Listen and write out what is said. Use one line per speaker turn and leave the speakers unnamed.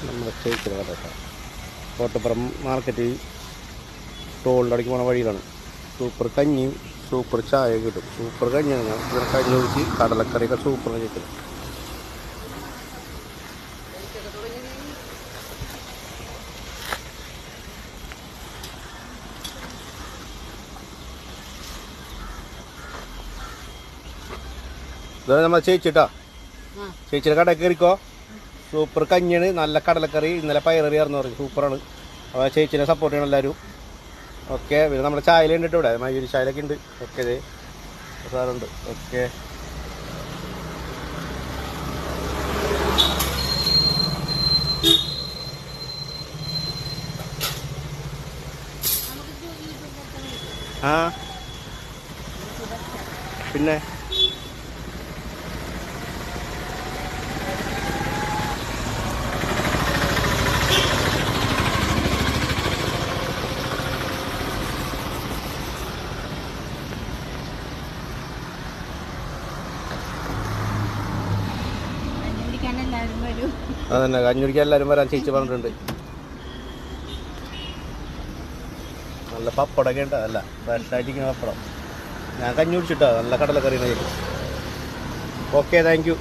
നമ്മുടെ ചേച്ചിയുടെ കട കേട്ടോ. കോട്ടപ്പുറം മാർക്കറ്റ് ടോളിൻ്റെ അടയ്ക്ക് പോണ വഴിയിലാണ്. സൂപ്പർ കഞ്ഞിയും സൂപ്പർ ചായ കിട്ടും. സൂപ്പർ കഞ്ഞിയാണ്. ഞാൻ കഞ്ഞി ഒഴിച്ച് കടലക്കറിയൊക്കെ സൂപ്പർ കിട്ടും. ഇതാണ് നമ്മളെ ചേച്ചിട്ടാ. ചേച്ചിയുടെ കട കയറിക്കോ. സൂപ്പർ കഞ്ഞിയാണ്, നല്ല കടലക്കറി. ഇന്നലെ പയററി ആയിരുന്നു പറഞ്ഞു. സൂപ്പറാണ്. അപ്പോൾ ചേച്ചിനെ സപ്പോർട്ട് ചെയ്യണം എല്ലാവരും. ഓക്കെ. പിന്നെ നമ്മുടെ ചായലുണ്ട് ഇവിടെ. മയൂരി ചായലൊക്കെ ഉണ്ട്. ഓക്കെ. ഇതേ സാറുണ്ട്. ഓക്കെ. ആ പിന്നെ അതന്നെ കഞ്ഞുടിക്കാൻ എല്ലാവരും വരാൻ ചേച്ചി പറഞ്ഞിട്ടുണ്ട്. നല്ല പപ്പടമൊക്കെ ഉണ്ട്. അല്ല ഫ്രഷായിട്ടിരിക്കുന്ന പപ്പടം. ഞാൻ കഞ്ഞി കുടിച്ചിട്ടാ. നല്ല കടലക്കറി. Okay, thank you.